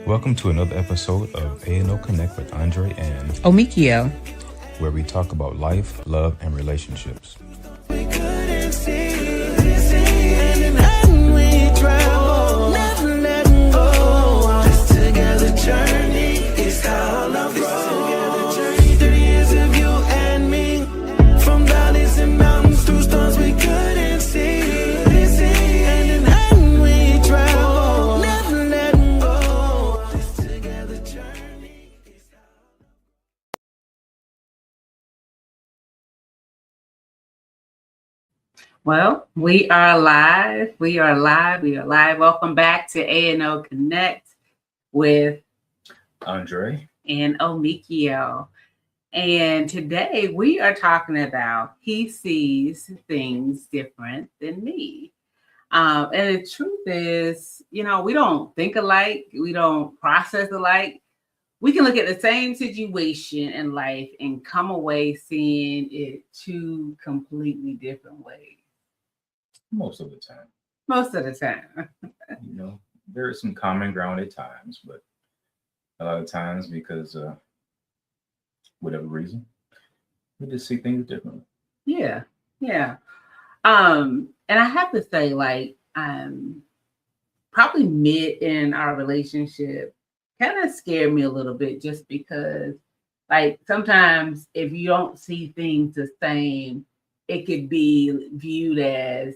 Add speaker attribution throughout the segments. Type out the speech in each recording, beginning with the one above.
Speaker 1: Welcome to another episode of A&O Connect with Andre and
Speaker 2: Omikio.
Speaker 1: where we talk about life, love, and relationships.
Speaker 3: We couldn't see, and then we travel, never letting go. This together journey is how love grows. 30 years of you and me, from valleys and mountains through storms we couldn't see. And then we travel, never letting go. This together journey is how.
Speaker 2: Well, we are live. We are live. We are live. Welcome back to A&O Connect with
Speaker 1: Andre,
Speaker 2: and Omikio. And today we are talking about he sees things different than me. And the truth is, we don't think alike. We don't process alike. We can look at the same situation in life and come away seeing it two completely different ways.
Speaker 1: most of the time.
Speaker 2: Most of the time.
Speaker 1: There is some common ground at times, but a lot of times because whatever reason, we just see things differently.
Speaker 2: Yeah. And I have to say, probably mid in our relationship kind of scared me a little bit just because, sometimes if you don't see things the same, it could be viewed as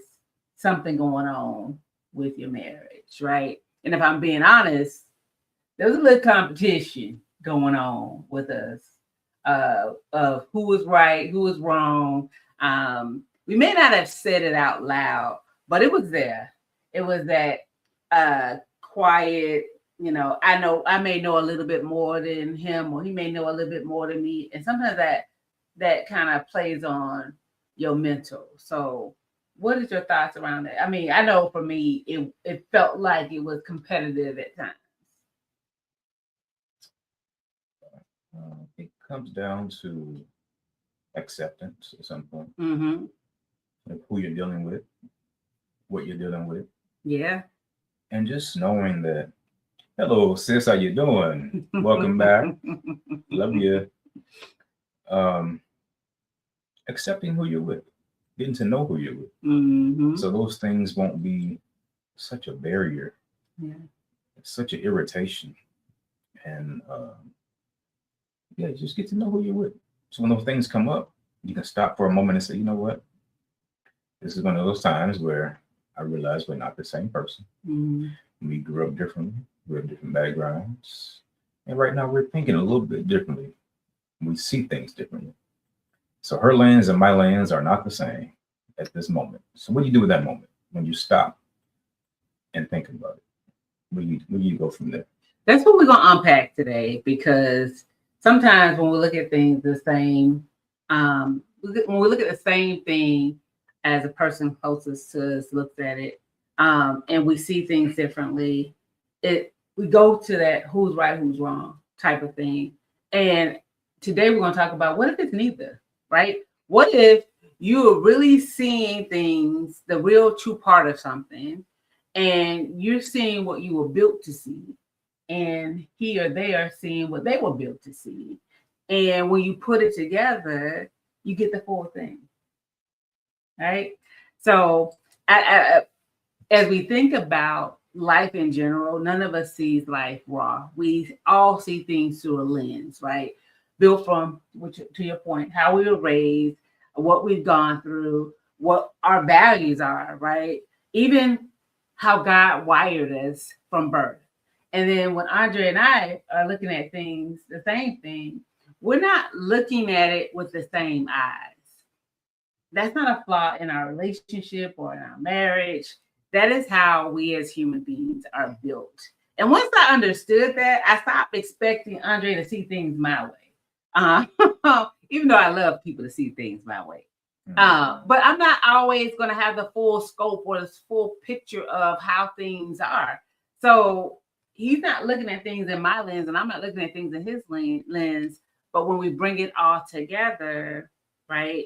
Speaker 2: something going on with your marriage, right? And if I'm being honest, there was a little competition going on with us of who was right, who was wrong. We may not have said it out loud, but it was there. It was that quiet, I may know a little bit more than him, or he may know a little bit more than me. And sometimes that kind of plays on your mental. So what is your thoughts around that? I mean, I know for me, it felt like it was competitive at times.
Speaker 1: It comes down to acceptance at some point
Speaker 2: Mm-hmm.
Speaker 1: of who you're dealing with, what you're dealing with,
Speaker 2: Yeah.
Speaker 1: and just knowing that, hello, sis, how you doing? Welcome back. Love you. Accepting who you're with, getting to know who you're with.
Speaker 2: Mm-hmm.
Speaker 1: So those things won't be such a barrier.
Speaker 2: Yeah.
Speaker 1: It's such an irritation. And just get to know who you're with. So when those things come up, you can stop for a moment and say, you know what? This is one of those times where I realize we're not the same person.
Speaker 2: Mm-hmm.
Speaker 1: We grew up differently. We have different backgrounds. And right now we're thinking a little bit differently. We see things differently. So her lens and my lens are not the same at this moment. So what do you do with that moment when you stop and think about it? Where do you go from there?
Speaker 2: That's what we're going to unpack today, because sometimes when we look at things the same, when we look at the same thing as a person closest to us looks at it, and we see things differently, we go to that who's right, who's wrong type of thing. And today we're going to talk about, what if it's neither, right? What if you are really seeing things, the real true part of something, and you're seeing what you were built to see, and he or they are seeing what they were built to see. And when you put it together, you get the full thing, right? So as we think about life in general, none of us sees life raw. We all see things through a lens, right? Built from, which, to your point, how we were raised, what we've gone through, what our values are, right? Even how God wired us from birth. And then when Andre and I are looking at things, the same thing, we're not looking at it with the same eyes. That's not a flaw in our relationship or in our marriage. That is how we as human beings are built. And once I understood that, I stopped expecting Andre to see things my way. Even though I love people to see things my way. But I'm not always going to have the full scope or the full picture of how things are. So he's not looking at things in my lens, and I'm not looking at things in his lens. But when we bring it all together, right,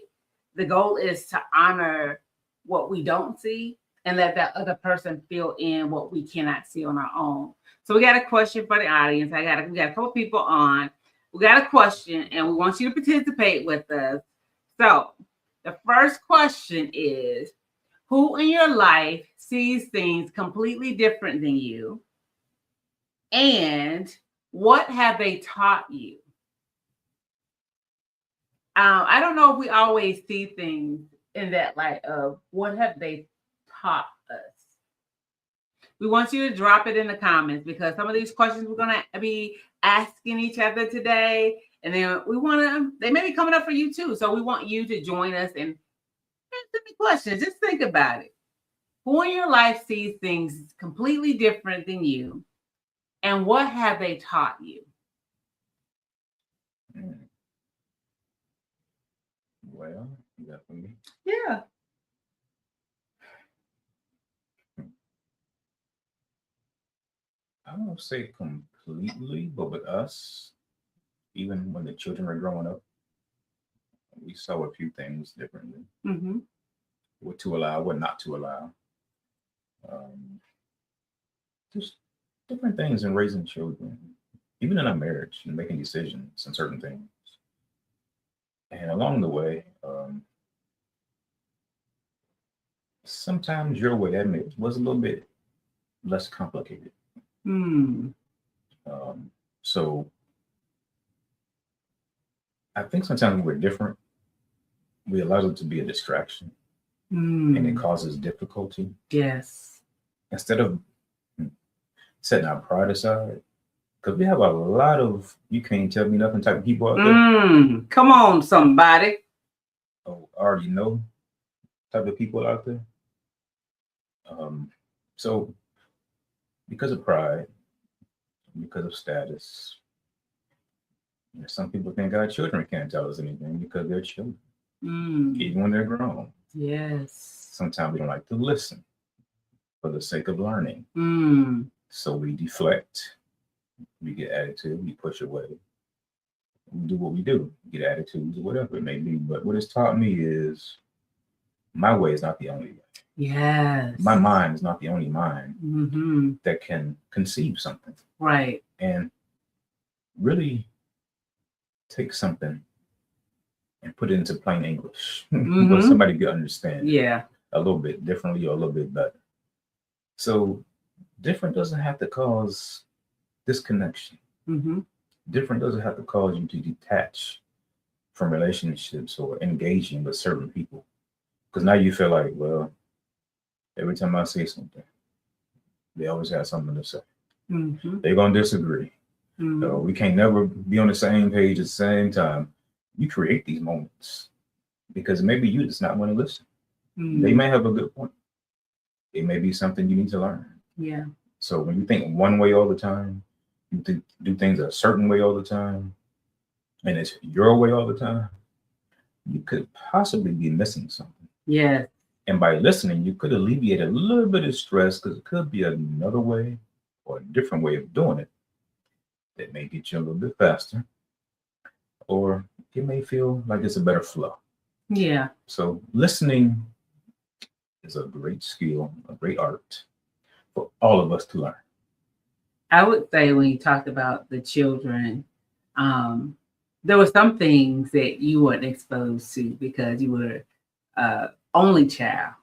Speaker 2: the goal is to honor what we don't see and let that other person fill in what we cannot see on our own. So we got a question for the audience. We got a couple people on. We got a question, and we want you to participate with us. So the first question is, who in your life sees things completely different than you? And what have they taught you? I don't know if we always see things in that light of what have they taught us. We want you to drop it in the comments because some of these questions we're going to be asking each other today. And then they may be coming up for you too. So we want you to join us and answer the questions. Just think about it. Who in your life sees things completely different than you? And what have they taught you?
Speaker 1: Well, you got for me.
Speaker 2: Yeah.
Speaker 1: I won't say completely, but with us, even when the children were growing up, we saw a few things differently.
Speaker 2: Mm-hmm.
Speaker 1: What to allow, what not to allow. Just different things in raising children, even in a marriage and making decisions and certain things. And along the way, sometimes your way was a little bit less complicated. So I think sometimes when we're different, we allow it to be a distraction and it causes difficulty.
Speaker 2: Yes.
Speaker 1: Instead of setting our pride aside, because we have a lot of you can't tell me nothing type of people out there.
Speaker 2: Come on, somebody.
Speaker 1: Oh, I already know type of people out there. So because of pride, because of status, some people think our children can't tell us anything because they're children, even when they're grown.
Speaker 2: Yes.
Speaker 1: Sometimes we don't like to listen for the sake of learning. So we deflect, we get attitude, we push away. We do what we do, get attitudes or whatever it may be. But what it's taught me is my way is not the only way.
Speaker 2: Yes.
Speaker 1: My mind is not the only mind that can conceive something.
Speaker 2: Right.
Speaker 1: And really take something and put it into plain English where somebody could understand
Speaker 2: it
Speaker 1: a little bit differently or a little bit better. So different doesn't have to cause disconnection. Different doesn't have to cause you to detach from relationships or engaging with certain people. Because now you feel like, well, every time I say something, they always have something to say. They're going to disagree. So we can't never be on the same page at the same time. You create these moments because maybe you just not want to listen. They may have a good point. It may be something you need to learn.
Speaker 2: Yeah.
Speaker 1: So when you think one way all the time, you do things a certain way all the time, and it's your way all the time, you could possibly be missing something.
Speaker 2: Yeah.
Speaker 1: And by listening, you could alleviate a little bit of stress because it could be another way or a different way of doing it that may get you a little bit faster, or it may feel like it's a better flow.
Speaker 2: Yeah.
Speaker 1: So listening is a great skill, a great art for all of us to learn.
Speaker 2: I would say when you talked about the children, there were some things that you weren't exposed to because you were only child.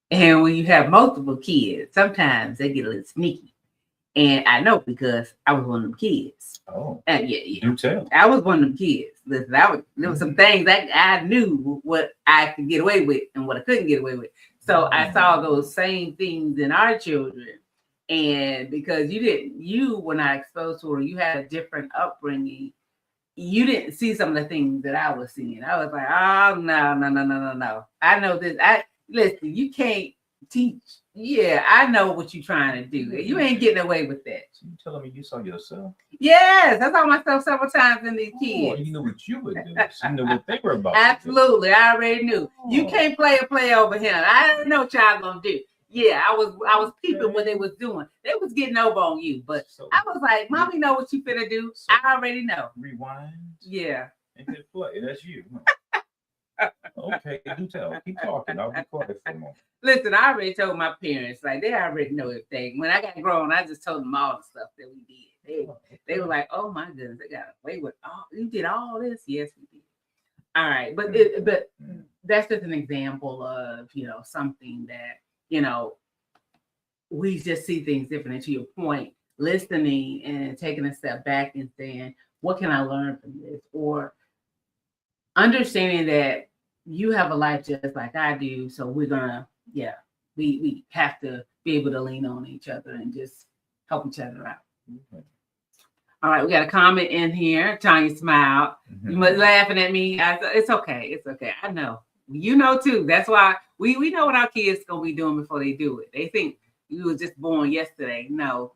Speaker 2: And when you have multiple kids, sometimes they get a little sneaky. And I know because I was one of them kids.
Speaker 1: Oh,
Speaker 2: yeah.
Speaker 1: Do tell.
Speaker 2: I was one of them kids. Listen, there were some things that I knew what I could get away with and what I couldn't get away with. So I saw those same things in our children. And because you were not exposed to it, you had a different upbringing, you didn't see some of the things that I was seeing. I was like, oh, no. I know this. Listen, you can't teach. Yeah, I know what you're trying to do. You ain't getting away with that.
Speaker 1: So you telling me you saw yourself?
Speaker 2: Yes, I saw myself several times in these kids.
Speaker 1: Oh, you know what you would do. You know what they were about.
Speaker 2: Absolutely, I already knew. You can't play over him. I didn't know what y'all gonna do. Yeah, I was peeping what they was doing. They was getting over on you, but I was like, Mommy know what you finna do. I already know.
Speaker 1: Rewind.
Speaker 2: Yeah.
Speaker 1: And hit play. That's you. Okay, do tell. Keep talking. I'll be quiet for a moment.
Speaker 2: Listen, I already told my parents, like they already know everything. When I got grown, I just told them all the stuff that we did. They were like, "Oh my goodness, they got away with all. You did all this." Yes, we did. All right, but that's just an example of something that we just see things different. And to your point, listening and taking a step back and saying, "What can I learn from this?" Or understanding that you have a life just like I do, so we're gonna, we have to be able to lean on each other and just help each other out.
Speaker 1: Okay.
Speaker 2: All right, we got a comment in here. Tanya smiled. You must laughing at me. It's okay. It's okay. I know. You know too. That's why we know what our kids gonna be doing before they do it. They think you was just born yesterday. No,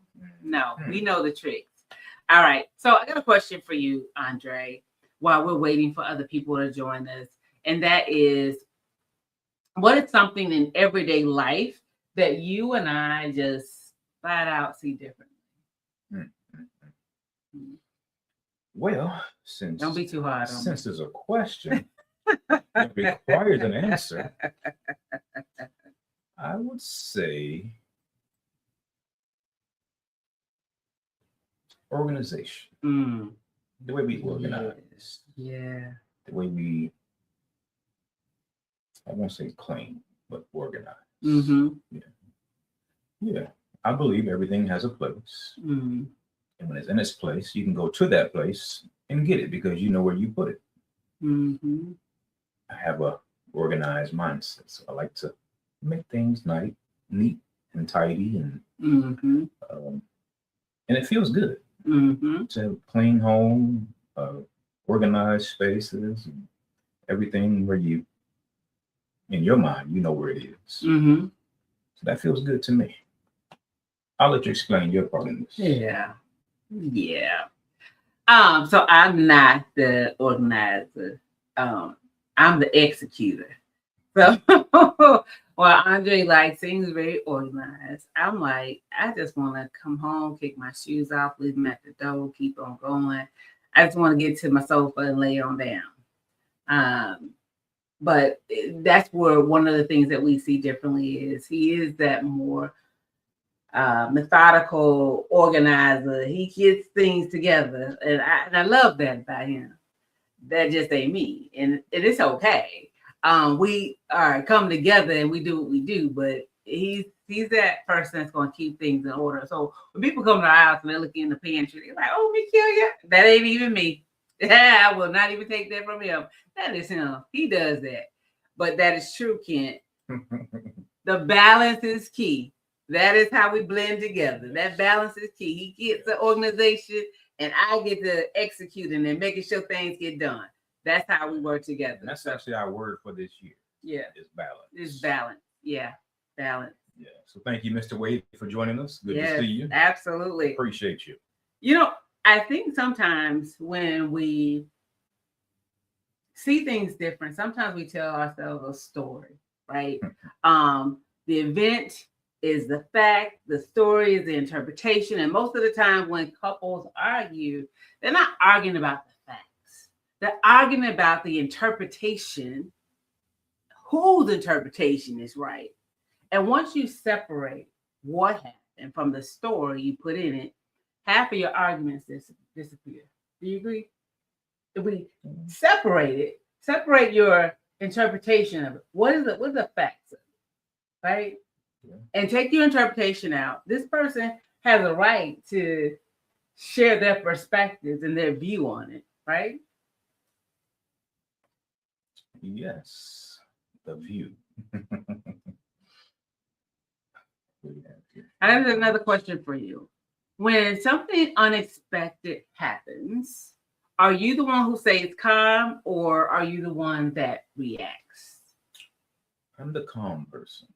Speaker 2: we know the tricks. All right. So I got a question for you, Andre, while we're waiting for other people to join us. And that is, what is something in everyday life that you and I just flat out see differently?
Speaker 1: Well, since
Speaker 2: Don't be too hard on me.
Speaker 1: since there's a question that requires an answer, I would say organization. The way we organize,
Speaker 2: Yeah.
Speaker 1: the way we, I won't say clean, but organize. Yeah, I believe everything has a place. And when it's in its place, you can go to that place and get it because you know where you put it. I have a organized mindset, so I like to make things neat and tidy, and it feels good to clean home, organized spaces, and everything where you, in your mind, you know where it is. So that feels good to me. I'll let you explain your part in this.
Speaker 2: Yeah. So I'm not the organizer. I'm the executor. So while Andre seems very organized, I'm like, I just want to come home, kick my shoes off, leave them at the door, keep on going. I just want to get to my sofa and lay on down. But that's where one of the things that we see differently is he is that more methodical organizer. He gets things together, and I love that about him. That just ain't me, and it's okay. We are come together and we do what we do, but he's that person that's going to keep things in order. So when people come to our house and they look in the pantry, they're like, "Oh, Michaelia, that ain't even me." I will not even take that from him. That is him. He does that. But that is true, Kent. The balance is key. That is how we blend together. That balance is key. He gets the organization and I get to executing and making sure things get done. That's how we work together.
Speaker 1: And that's actually our word for this year.
Speaker 2: Yeah.
Speaker 1: It's balance.
Speaker 2: It's balance. Yeah. Balance.
Speaker 1: Yeah. So thank you, Mr. Wade, for joining us. Good to see you.
Speaker 2: Absolutely.
Speaker 1: Appreciate you.
Speaker 2: I think sometimes when we see things different, sometimes we tell ourselves a story, right? The event is the fact, the story is the interpretation. And most of the time when couples argue, they're not arguing about the facts. They're arguing about the interpretation, whose interpretation is right. And once you separate what happened from the story you put in it, half of your arguments disappear. Do you agree? If we separate your interpretation of it, what is the facts of it, right? Yeah. And take your interpretation out. This person has a right to share their perspectives and their view on it, right?
Speaker 1: Yes, the view.
Speaker 2: I have another question for you. When something unexpected happens, are you the one who stays calm or are you the one that reacts?
Speaker 1: I'm the calm person.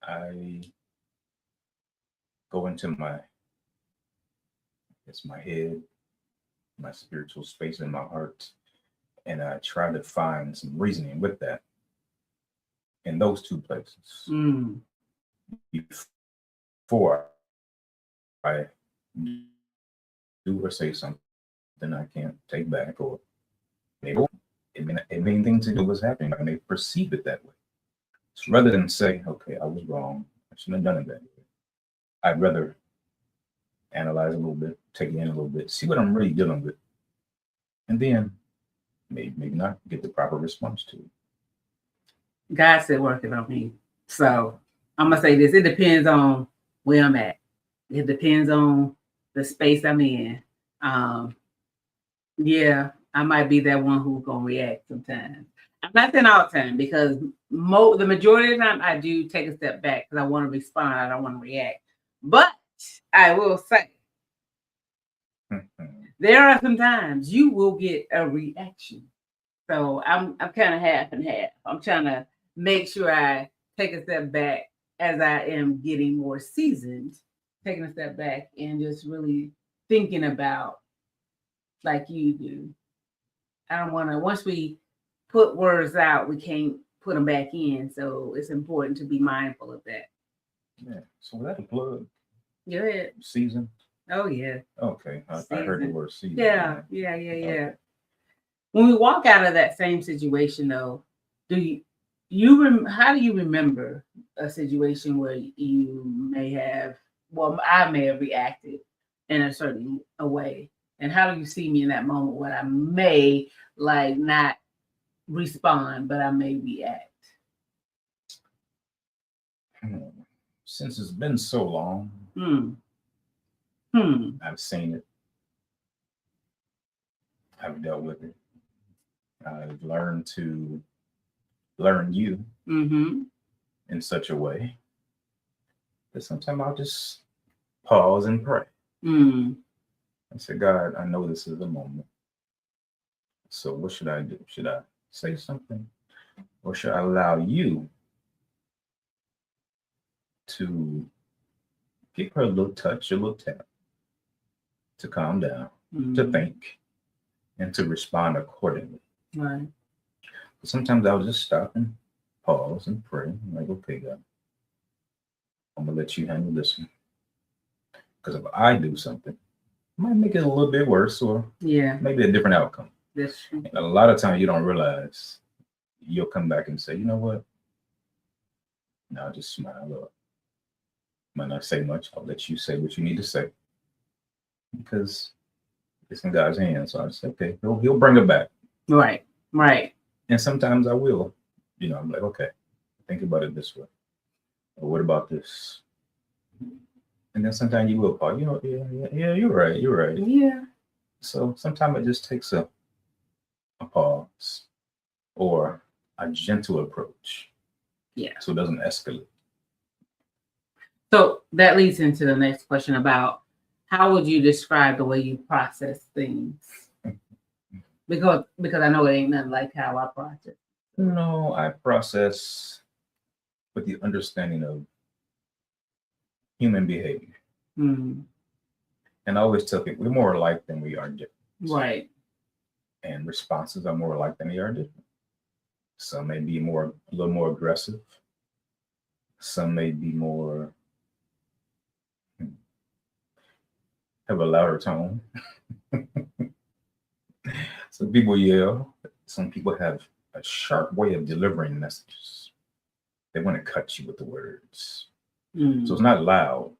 Speaker 1: I go into my head, my spiritual space in my heart, and I try to find some reasoning with that in those two places. Before I do or say something something I can't take back, or maybe it may anything to do with what's happening. I may perceive it that way. So rather than say, okay, I was wrong, I shouldn't have done it that way, I'd rather analyze a little bit, take it in a little bit, see what I'm really dealing with, and then maybe not get the proper response to it.
Speaker 2: God's still working on me. So I'm gonna say this: it depends on where I'm at. It depends on the space I'm in. Yeah, I might be that one who's gonna react sometimes. I'm not saying all the time, because the majority of the time I do take a step back because I want to respond. I don't want to react. But I will say, there are some times you will get a reaction. So I'm kind of half and half. I'm trying to make sure I take a step back as I am getting more seasoned, taking a step back and just really thinking about, like you do. I don't want to, once we put words out, we can't put them back in. So it's important to be mindful of that.
Speaker 1: Yeah. So was that a plug?
Speaker 2: Go ahead.
Speaker 1: Season?
Speaker 2: Oh, yeah.
Speaker 1: Okay. I heard the word season.
Speaker 2: Yeah. When we walk out of that same situation, though, how do you remember a situation where you may have, I may have reacted in a certain way? And how do you see me in that moment when I may not respond, but I may react?
Speaker 1: Since it's been so long, I've seen it. I've dealt with it. I've learned to learn you in such a way that sometimes I'll just pause and pray. I said, God, I know this is a moment. So what should I do? Should I say something? Or should I allow you to give her a little touch, a little tap, to calm down, to think, and to respond accordingly?
Speaker 2: Right.
Speaker 1: Sometimes I'll just stop and pause and pray. I'm like, okay, God, I'm going to let you handle this one. Because if I do something, it might make it a little bit worse, or maybe a different outcome.
Speaker 2: That's true.
Speaker 1: And a lot of times you don't realize, you'll come back and say, you know what? No, I'll just smile up. Might not say much. I'll let you say what you need to say, because it's in God's hands. So I say, okay, he'll bring it back.
Speaker 2: Right.
Speaker 1: And sometimes I will. I'm like, okay, think about it this way. Or what about this? And then sometimes you will pause. Yeah, you're right.
Speaker 2: Yeah.
Speaker 1: So sometimes it just takes a pause or a gentle approach.
Speaker 2: Yeah.
Speaker 1: So it doesn't escalate.
Speaker 2: So that leads into the next question about how would you describe the way you process things? Because I know it ain't nothing like how I process.
Speaker 1: No, I process with the understanding of human behavior. And I always tell people we're more alike than we are different.
Speaker 2: Right.
Speaker 1: And responses are more alike than they are different. Some may be a little more aggressive. Some may be more, have a louder tone. Some people yell. Some people have a sharp way of delivering messages. They want to cut you with the words. So it's not loud,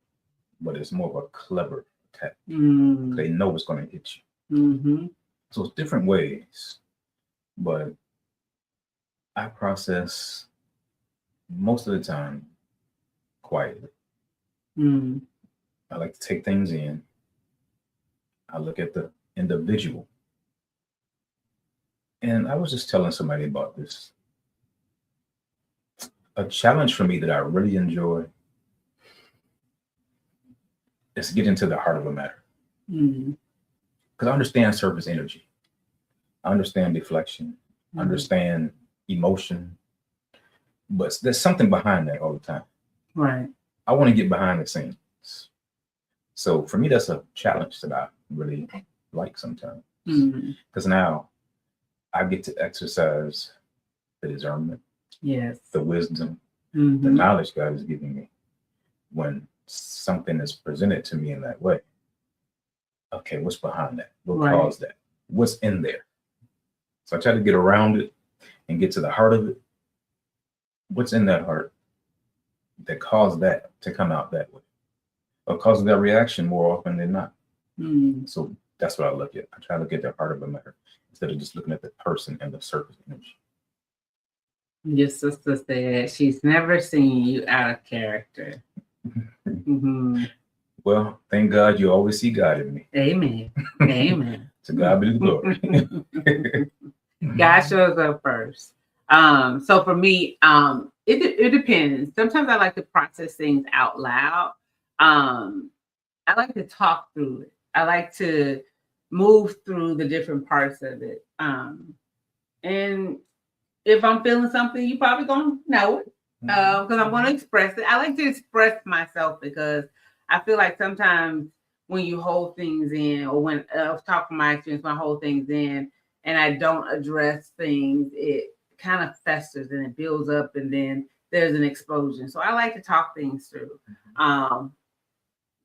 Speaker 1: but it's more of a clever attack. They know it's going to hit you. So it's different ways, but I process most of the time quietly. I like to take things in. I look at the individual. And I was just telling somebody about this. A challenge for me that I really enjoy is to get into the heart of a matter. Because I understand surface energy. I understand deflection. I understand emotion. But there's something behind that all the time.
Speaker 2: Right.
Speaker 1: I want to get behind the scenes. So for me, that's a challenge that I really like sometimes. Because now I get to exercise the discernment, the wisdom, the knowledge God is giving me. When something is presented to me in that way, okay, what's behind that? What
Speaker 2: Right.
Speaker 1: caused that? What's in there? So I try to get around it and get to the heart of it. What's in that heart that caused that to come out that way, or causes that reaction more often than not?
Speaker 2: Mm.
Speaker 1: So that's what I look at. I try to look at the heart of a matter instead of just looking at the person and the surface image.
Speaker 2: Your sister said she's never seen you out of character. Mhm.
Speaker 1: Well, thank God you always see God in me.
Speaker 2: Amen. Amen.
Speaker 1: To God be the glory.
Speaker 2: God shows up first. So for me, it depends. Sometimes I like to process things out loud. I like to talk through it. I like to move through the different parts of it. And if I'm feeling something, you probably gonna know it because I'm gonna express it. I like to express myself because I feel like sometimes when you hold things in, or when I've talked from my experience, when I hold things in and I don't address things, it kind of festers and it builds up, and then there's an explosion. So I like to talk things through.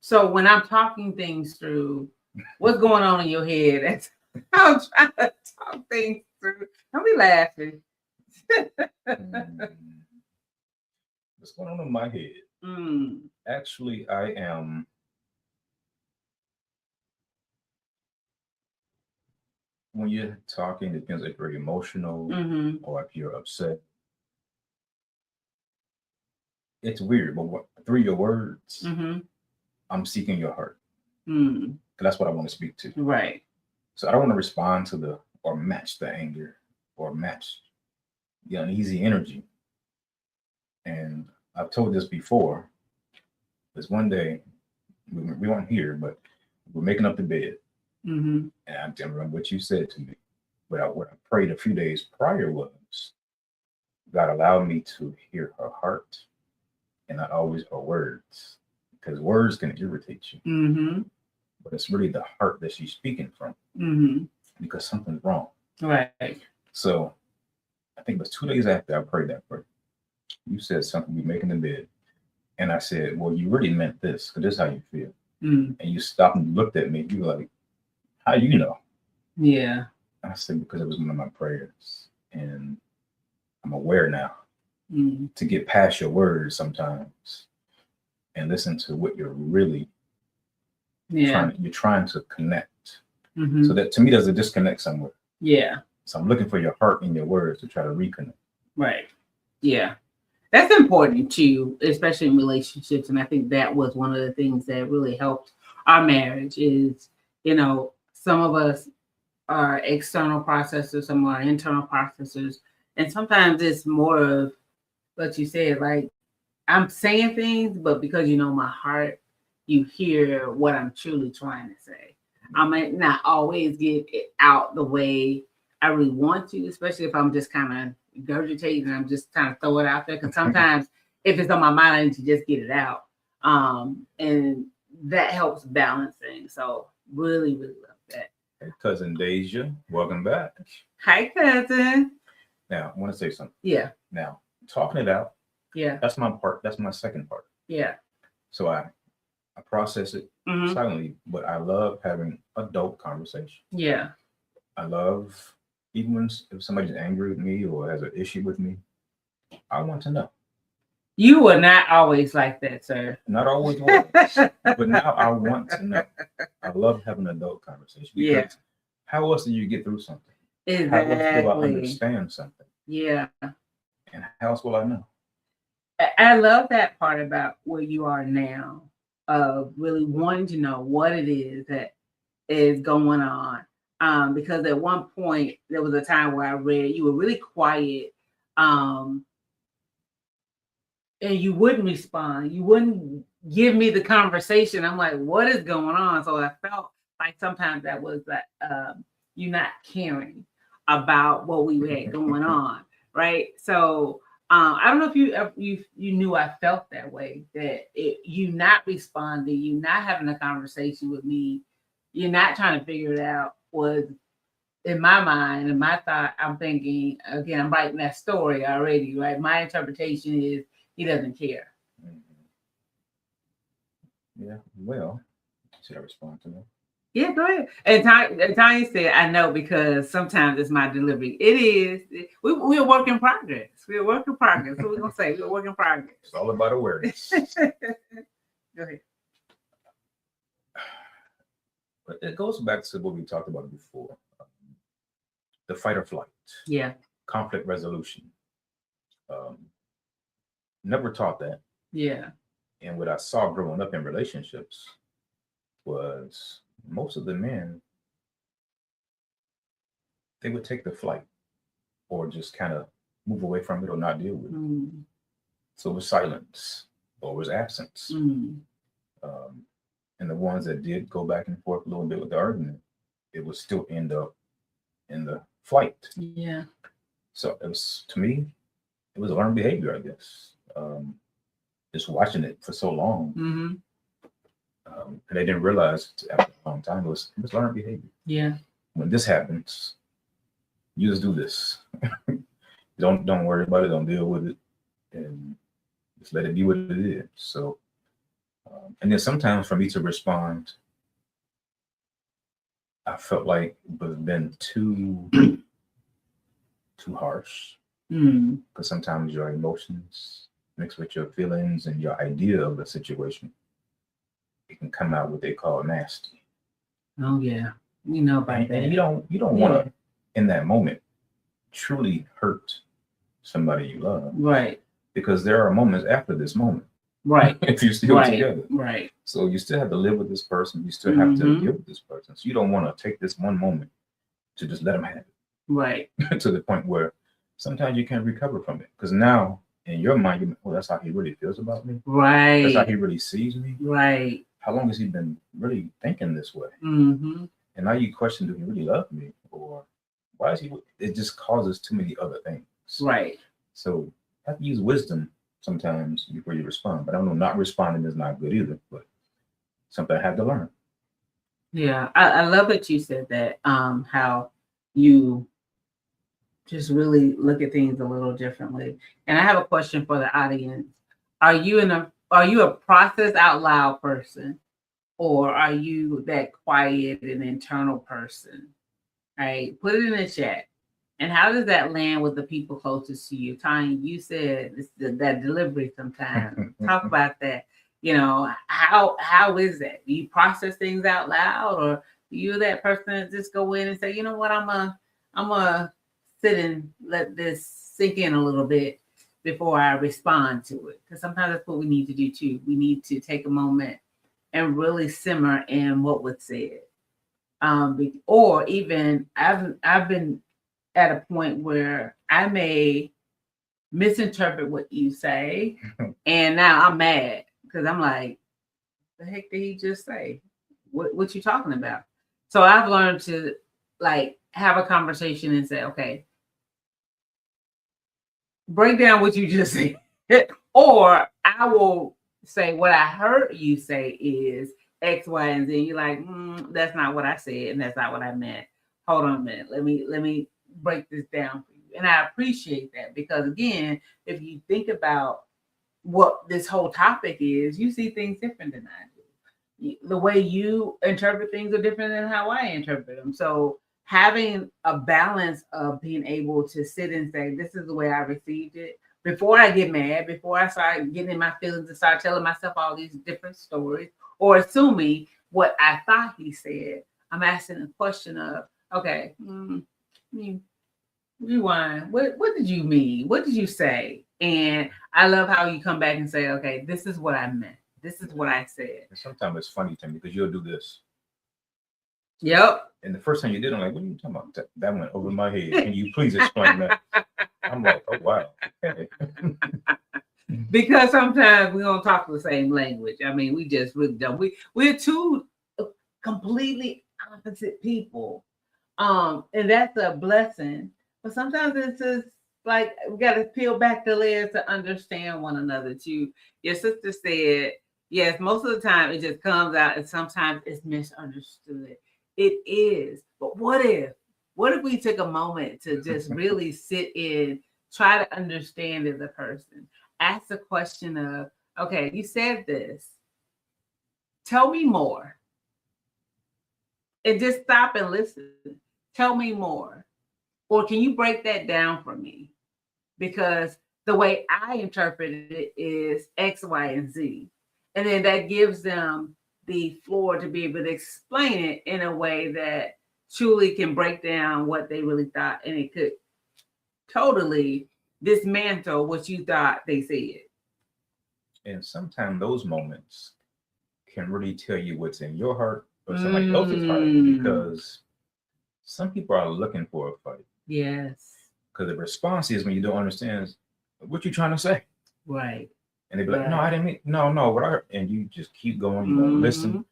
Speaker 2: So when I'm talking things through, what's going on in your head? That's how I'm trying to talk things through. Don't be laughing.
Speaker 1: What's going on in my head?
Speaker 2: Mm.
Speaker 1: Actually, I am. When you're talking, it depends if you're emotional
Speaker 2: Mm-hmm.
Speaker 1: or if you're upset. It's weird, but through your words,
Speaker 2: Mm-hmm.
Speaker 1: I'm seeking your heart.
Speaker 2: Mm.
Speaker 1: 'Cause that's what I want to speak to.
Speaker 2: Right.
Speaker 1: So I don't want to respond to or match the anger or match the uneasy energy. And I've told this before. There's one day we weren't here, but we're making up the bed.
Speaker 2: Mm-hmm.
Speaker 1: And I don't remember what you said to me. But what I prayed a few days prior was God allowed me to hear her heart and not always her words. Because words can irritate you.
Speaker 2: Mm-hmm.
Speaker 1: But it's really the heart that she's speaking from.
Speaker 2: Mm-hmm.
Speaker 1: Because something's wrong.
Speaker 2: Right.
Speaker 1: So I think it was 2 days after I prayed that prayer. You said something, we making the bed. And I said, well, you really meant this, because this is how you feel.
Speaker 2: Mm.
Speaker 1: And you stopped and looked at me. You were like, how you know?
Speaker 2: Yeah.
Speaker 1: I said, because it was one of my prayers. And I'm aware now to get past your words sometimes and listen to what you're really trying to connect.
Speaker 2: Mm-hmm.
Speaker 1: So that to me, there's a disconnect somewhere.
Speaker 2: Yeah.
Speaker 1: So I'm looking for your heart and your words to try to reconnect.
Speaker 2: Right. Yeah. That's important too, especially in relationships. And I think that was one of the things that really helped our marriage is, some of us are external processors, some are internal processors. And sometimes it's more of what you said, like I'm saying things, but because my heart, you hear what I'm truly trying to say. I might not always get it out the way I really want to, especially if I'm just kind of regurgitating and I'm just trying to throw it out there. Because sometimes if it's on my mind, I need to just get it out. And that helps balance things. So really, really love that.
Speaker 1: Hey, cousin Deja, welcome back.
Speaker 2: Hi, cousin.
Speaker 1: Now, I want to say something.
Speaker 2: Yeah.
Speaker 1: Now, talking it out,
Speaker 2: Yeah.
Speaker 1: that's my part. That's my second part.
Speaker 2: Yeah.
Speaker 1: So I process it silently, but I love having adult conversation.
Speaker 2: Yeah.
Speaker 1: I love, even if somebody's angry with me or has an issue with me, I want to know.
Speaker 2: You were not always like that, sir.
Speaker 1: Not always was, but now I want to know. I love having an adult conversation. Because how else do you get through something?
Speaker 2: Exactly.
Speaker 1: How else will I understand something?
Speaker 2: Yeah.
Speaker 1: And how else will I know?
Speaker 2: I love that part about where you are now, of really wanting to know what it is that is going on. Because at one point there was a time where I read you were really quiet, and you wouldn't respond. You wouldn't give me the conversation. I'm like, what is going on? So I felt like sometimes that was that you not caring about what we had going on, right? So I don't know if you knew I felt that way, that you not responding, you not having a conversation with me, you're not trying to figure it out, was in my mind, in my thought, I'm thinking, again, I'm writing that story already, right? My interpretation is he doesn't care.
Speaker 1: Yeah, well, should I respond to that?
Speaker 2: Yeah, go ahead. And Tanya said, I know because sometimes it's my delivery. It is. We're a work in progress. We're a work in progress. So we're going to say we're a work in progress.
Speaker 1: It's all about awareness.
Speaker 2: Go ahead.
Speaker 1: But it goes back to what we talked about before. The fight or flight,
Speaker 2: Yeah.
Speaker 1: conflict resolution. Never taught that.
Speaker 2: Yeah.
Speaker 1: And what I saw growing up in relationships was most of the men, they would take the flight or just kind of move away from it or not deal with it.
Speaker 2: Mm.
Speaker 1: So it was silence or it was absence.
Speaker 2: Mm.
Speaker 1: And the ones that did go back and forth a little bit with the argument, it would still end up in the flight.
Speaker 2: Yeah.
Speaker 1: So it was, to me, it was a learned behavior, I guess. Just watching it for so long.
Speaker 2: Mm-hmm.
Speaker 1: And they didn't realize after a long time it was learned behavior.
Speaker 2: Yeah.
Speaker 1: When this happens, you just do this. don't worry about it. Don't deal with it, and just let it be what it is. So, and then sometimes for me to respond, I felt like it was been too harsh. Because sometimes your emotions mixed with your feelings and your idea of the situation, it can come out what they call nasty.
Speaker 2: Oh yeah, you know about that.
Speaker 1: And you don't want to in that moment truly hurt somebody you love,
Speaker 2: right?
Speaker 1: Because there are moments after this moment,
Speaker 2: right?
Speaker 1: if you're still
Speaker 2: right.
Speaker 1: together,
Speaker 2: right?
Speaker 1: So you still have to live with this person. You still have to deal with this person. So you don't want to take this one moment to just let them have it,
Speaker 2: right?
Speaker 1: To the point where sometimes you can't recover from it because now in your mind, you that's how he really feels about me,
Speaker 2: right?
Speaker 1: That's how he really sees me,
Speaker 2: right?
Speaker 1: How long has he been really thinking this way?
Speaker 2: Mm-hmm.
Speaker 1: And now you question, do he really love me? Or why is he? It just causes too many other things.
Speaker 2: Right.
Speaker 1: So you have to use wisdom sometimes before you respond. But I don't know, not responding is not good either, but something I had to learn.
Speaker 2: Yeah. I love that you said that, how you just really look at things a little differently. And I have a question for the audience. Are you a process out loud person, or are you that quiet and internal person? Right? Put it in the chat. And how does that land with the people closest to you? Tanya, you said it's that delivery sometimes. Talk about that. You know, how is that? Do you process things out loud, or are you that person that just go in and say, you know what, I'm a sit and let this sink in a little bit before I respond to it? Because sometimes that's what we need to do too. We need to take a moment and really simmer in what was said. Or even I've been at a point where I may misinterpret what you say, and now I'm mad because I'm like, the heck did he just say? What you talking about? So I've learned to like have a conversation and say, okay, break down what you just said. Or I will say what I heard you say is X, Y, and Z. You're like, that's not what I said, and that's not what I meant. Hold on a minute. Let me break this down for you. And I appreciate that because again, if you think about what this whole topic is, you see things different than I do. The way you interpret things are different than how I interpret them. So having a balance of being able to sit and say, this is the way I received it, before I get mad, before I start getting in my feelings and start telling myself all these different stories or assuming what I thought he said, I'm asking a question of, okay, rewind. What did you mean? What did you say? And I love how you come back and say, okay, this is what I meant. This is what I said.
Speaker 1: And sometimes it's funny to me because you'll do this.
Speaker 2: Yep.
Speaker 1: And the first time you did, I'm like, what are you talking about? That went over my head. Can you please explain that? I'm like, oh, wow. Okay.
Speaker 2: Because sometimes we don't talk the same language. I mean, we just really don't. We're two completely opposite people. And that's a blessing. But sometimes it's just like we got to peel back the layers to understand one another too. Your sister said, yes, most of the time it just comes out and sometimes it's misunderstood. It is. But what if we took a moment to just really sit in, try to understand as a person, ask the question of, okay, you said this. Tell me more. and just stop and listen. Tell me more. Or can you break that down for me? Because the way I interpret it is X, Y, and Z. And then that gives them the floor to be able to explain it in a way that truly can break down what they really thought. And it could totally dismantle what you thought they said.
Speaker 1: And sometimes those moments can really tell you what's in your heart or somebody else's heart, because some people are looking for a fight.
Speaker 2: Yes.
Speaker 1: Because the response is when you don't understand what you're trying to say.
Speaker 2: Right.
Speaker 1: And they be like,
Speaker 2: Right.
Speaker 1: no, I didn't mean, no, what I, and you just keep going, you don't listen.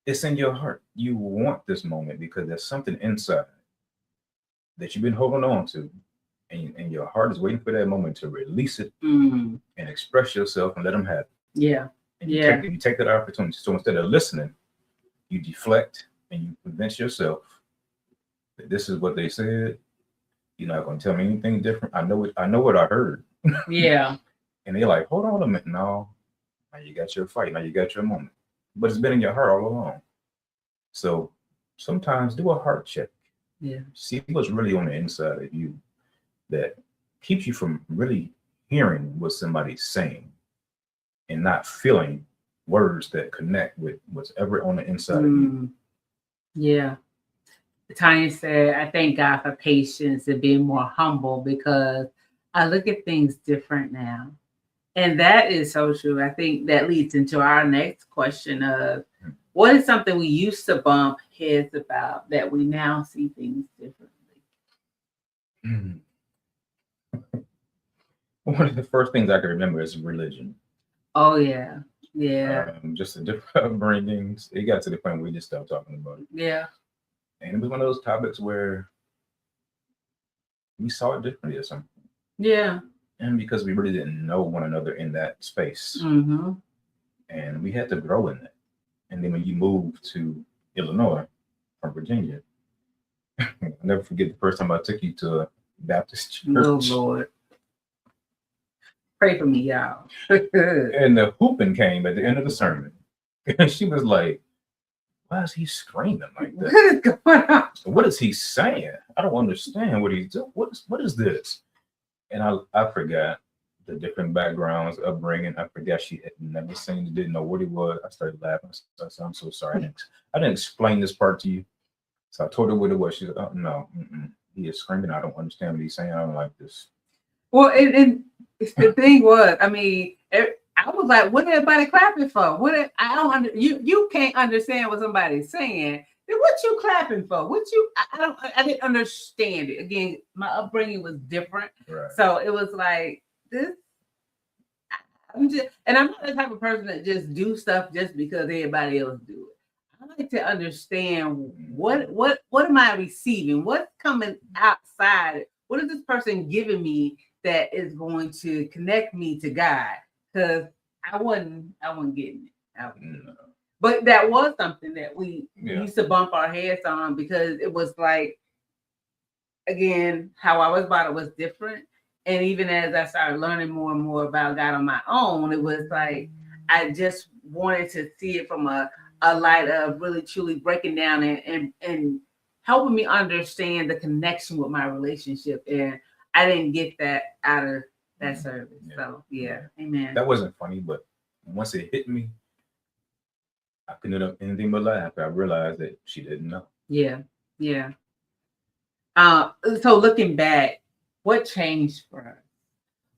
Speaker 1: It's in your heart. You want this moment because there's something inside that you've been holding on to. And your heart is waiting for that moment to release it and express yourself and let them have it.
Speaker 2: Yeah.
Speaker 1: And you take that opportunity. So instead of listening, you deflect and you convince yourself that this is what they said. You're not going to tell me anything different. I know what I heard.
Speaker 2: Yeah.
Speaker 1: And they're like, hold on a minute. No, now you got your fight. Now you got your moment. But it's been in your heart all along. So sometimes do a heart check.
Speaker 2: Yeah.
Speaker 1: See what's really on the inside of you that keeps you from really hearing what somebody's saying and not feeling words that connect with what's ever on the inside of you.
Speaker 2: Yeah. Tanya said, I thank God for patience and being more humble because I look at things different now. And that is so true. I think that leads into our next question of what is something we used to bump heads about that we now see things differently?
Speaker 1: One of the first things I can remember is religion.
Speaker 2: Oh, yeah. Yeah.
Speaker 1: Just the different upbringings. It got to the point where we just stopped talking about it.
Speaker 2: Yeah.
Speaker 1: And it was one of those topics where we saw it differently or something.
Speaker 2: Yeah.
Speaker 1: And because we really didn't know one another in that space.
Speaker 2: Mm-hmm.
Speaker 1: And we had to grow in that. And then when you move to Illinois from Virginia, I'll never forget the first time I took you to a Baptist church.
Speaker 2: Oh, Lord. Pray for me, y'all.
Speaker 1: And the hooping came at the end of the sermon. And she was like, why is he screaming like that?
Speaker 2: What is going on?
Speaker 1: What is he saying? I don't understand what he's doing. What is this? And I forgot the different backgrounds, upbringing. I forgot she had never seen it, didn't know what it was. I started laughing. I said, I'm so sorry. I didn't explain this part to you. So I told her what it was. She said, oh, no, he is screaming. I don't understand what he's saying. I don't like this.
Speaker 2: Well, and the thing was, I mean, I was like, what everybody clapping for? You can't understand what somebody's saying. Then what you clapping for? I didn't understand it. Again, my upbringing was different.
Speaker 1: Right.
Speaker 2: So it was like this. I'm not the type of person that just do stuff just because everybody else do it. I like to understand what am I receiving? What's coming outside? What is this person giving me that is going to connect me to God? Because I wasn't getting it. But that was something that we used to bump our heads on because it was like, again, how I was brought up was different. And even as I started learning more and more about God on my own, it was like I just wanted to see it from a light of really truly breaking down and helping me understand the connection with my relationship. And I didn't get that out of that service.
Speaker 1: Yeah.
Speaker 2: So yeah, amen.
Speaker 1: That wasn't funny, but once it hit me, I couldn't do anything but laugh. I realized that she didn't know.
Speaker 2: Yeah. So looking back, what changed for us?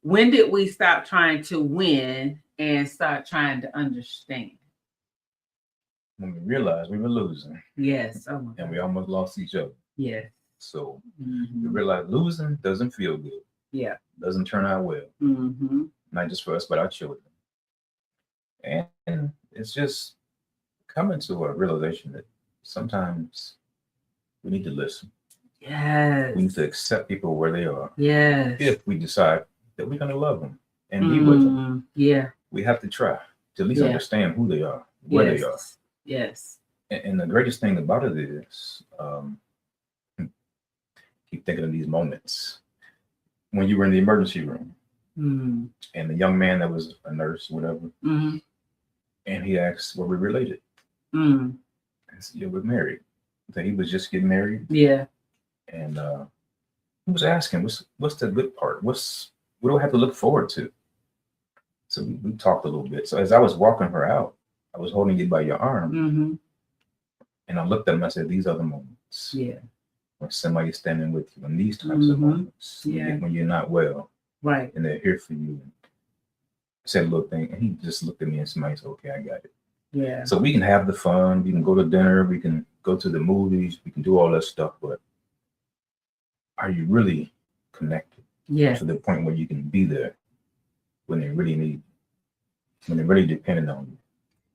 Speaker 2: When did we stop trying to win and start trying to understand?
Speaker 1: When we realized we were losing.
Speaker 2: Yes. Oh my
Speaker 1: And we
Speaker 2: God.
Speaker 1: almost lost each other.
Speaker 2: Yes.
Speaker 1: So we
Speaker 2: Mhm.
Speaker 1: realized losing doesn't feel good.
Speaker 2: Yeah.
Speaker 1: Doesn't turn out well.
Speaker 2: Mm-hmm.
Speaker 1: Not just for us, but our children. And it's just coming to a realization that sometimes we need to listen.
Speaker 2: Yes.
Speaker 1: We need to accept people where they are.
Speaker 2: Yes.
Speaker 1: If we decide that we're going to love them and be with them,
Speaker 2: Yeah.
Speaker 1: we have to try to at least
Speaker 2: Yeah.
Speaker 1: understand who they are, where they are.
Speaker 2: Yes.
Speaker 1: And the greatest thing about it is, keep thinking of these moments when you were in the emergency room and the young man that was a nurse, whatever, and he asked, were we related?
Speaker 2: Mm.
Speaker 1: I said, yeah, we're married. that he was just getting married,
Speaker 2: Yeah.
Speaker 1: and he was asking, "What's the good part? What do I have to look forward to?" So we talked a little bit. So as I was walking her out, I was holding you by your arm,
Speaker 2: Mm-hmm.
Speaker 1: and I looked at him. I said, "These are the moments
Speaker 2: Yeah.
Speaker 1: when somebody's standing with you in these types of
Speaker 2: Mhm.
Speaker 1: moments,
Speaker 2: Yeah.
Speaker 1: when you're not well,
Speaker 2: Right.
Speaker 1: and they're here for you." I said a little thing, and he just looked at me and smiled. Said, "Okay, I got it."
Speaker 2: Yeah.
Speaker 1: So we can have the fun. We can go to dinner. We can go to the movies. We can do all that stuff. But are you really connected
Speaker 2: Yeah.
Speaker 1: to the point where you can be there when they really need you, when they're really dependent on you?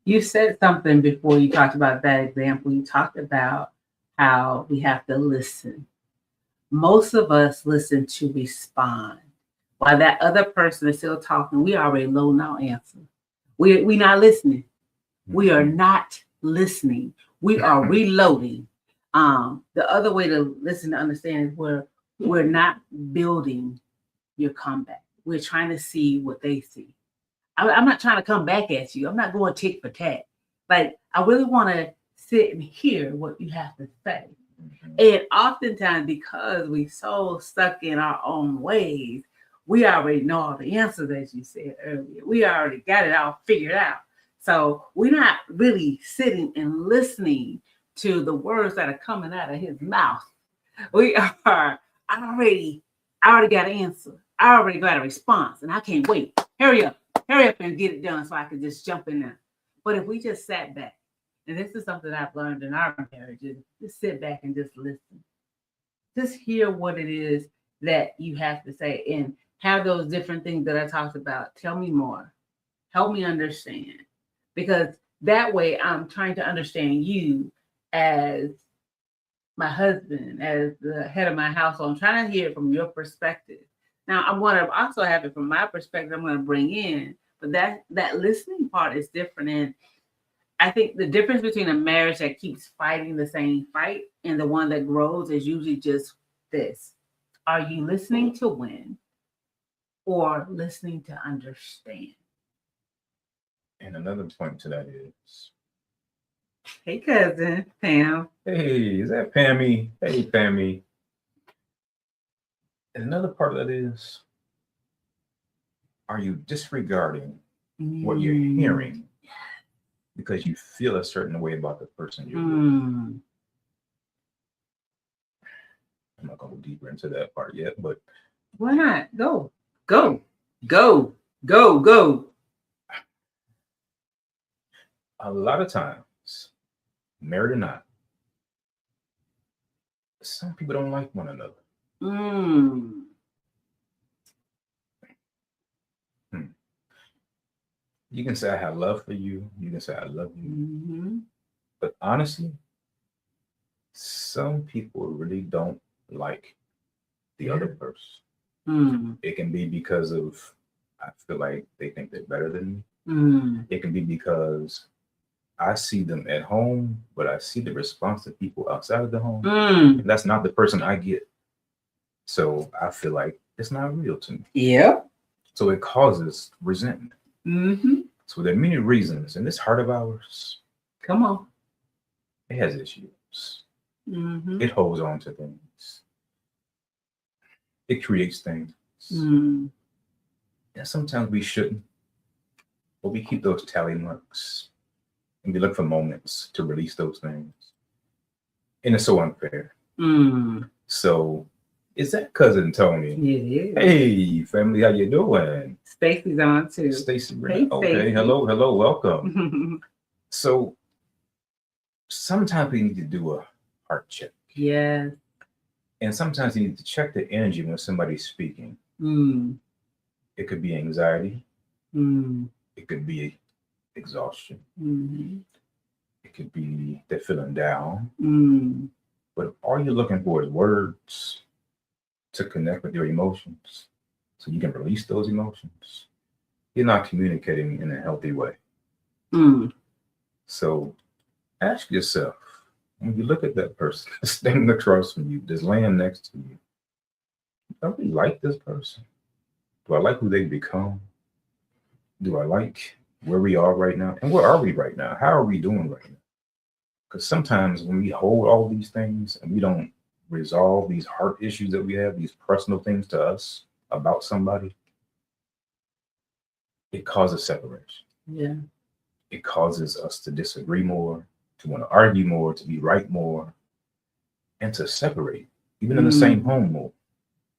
Speaker 2: You said something before you talked about that example. You talked about how we have to listen. Most of us listen to respond. While that other person is still talking, we already know no answer. We not listening. We are not listening. We are reloading. The other way to listen to understand is we're not building your comeback. We're trying to see what they see. I'm not trying to come back at you. I'm not going tick for tat. Like, I really want to sit and hear what you have to say.
Speaker 1: Mhm.
Speaker 2: And oftentimes, because we so stuck in our own ways, we already know all the answers, as you said earlier. We already got it all figured out. So we're not really sitting and listening to the words that are coming out of his mouth. I already got an answer. I already got a response, and I can't wait. Hurry up and get it done so I can just jump in there. But if we just sat back, and this is something I've learned in our marriages, just sit back and just listen. Just hear what it is that you have to say and have those different things that I talked about. Tell me more. Help me understand. Because that way I'm trying to understand you as my husband, as the head of my household. I'm trying to hear it from your perspective. Now, I'm going to also have it from my perspective. I'm going to bring in, but that listening part is different. And I think the difference between a marriage that keeps fighting the same fight and the one that grows is usually just this. Are you listening to win or listening to understand?
Speaker 1: And another point to that is,
Speaker 2: Hey, cousin, Pam.
Speaker 1: hey, is that Pammy? Hey, Pammy. And another part of that is, are you disregarding what you're hearing because you feel a certain way about the person you're with?
Speaker 2: Mm.
Speaker 1: I'm not going to go deeper into that part yet, but
Speaker 2: Why not? Go.
Speaker 1: a lot of times, married or not, some people don't like one another.
Speaker 2: Mm.
Speaker 1: You can say I have love for you. You can say I love you.
Speaker 2: Mm-hmm.
Speaker 1: But honestly, some people really don't like the other person.
Speaker 2: Mm.
Speaker 1: It can be because of, I feel like they think they're better than me.
Speaker 2: Mm.
Speaker 1: It can be because I see them at home, but I see the response of people outside of the home.
Speaker 2: Mm.
Speaker 1: And that's not the person I get. So I feel like it's not real to me.
Speaker 2: Yep.
Speaker 1: So it causes resentment.
Speaker 2: Mm-hmm.
Speaker 1: So there are many reasons. And this heart of ours,
Speaker 2: Come on.
Speaker 1: it has issues.
Speaker 2: Mm-hmm.
Speaker 1: It holds on to things. It creates things.
Speaker 2: Mm.
Speaker 1: And sometimes we shouldn't. But we keep those tally marks. And we look for moments to release those things. And it's so unfair.
Speaker 2: Mm.
Speaker 1: So is that cousin Tony?
Speaker 2: It is.
Speaker 1: Hey, family, how you doing?
Speaker 2: Stacy's on too.
Speaker 1: Stacy.
Speaker 2: Hey,
Speaker 1: Okay,
Speaker 2: Stacey.
Speaker 1: hello, welcome. So sometimes we need to do a heart check.
Speaker 2: Yes.
Speaker 1: And sometimes you need to check the energy when somebody's speaking.
Speaker 2: Mm.
Speaker 1: It could be anxiety.
Speaker 2: Mm.
Speaker 1: It could be exhaustion.
Speaker 2: Mm.
Speaker 1: It could be they're feeling down.
Speaker 2: Mm.
Speaker 1: But all you're looking for is words to connect with your emotions so you can release those emotions. You're not communicating in a healthy way.
Speaker 2: Mm.
Speaker 1: So ask yourself, when you look at that person standing across from you, just laying next to you, do I really like this person? Do I like who they've become? Do I like where we are right now? And where are we right now? How are we doing right now? Because sometimes when we hold all these things and we don't resolve these heart issues that we have, these personal things to us about somebody, it causes separation.
Speaker 2: Yeah.
Speaker 1: It causes us to disagree more, to want to argue more, to be right more, and to separate, even in the same home more.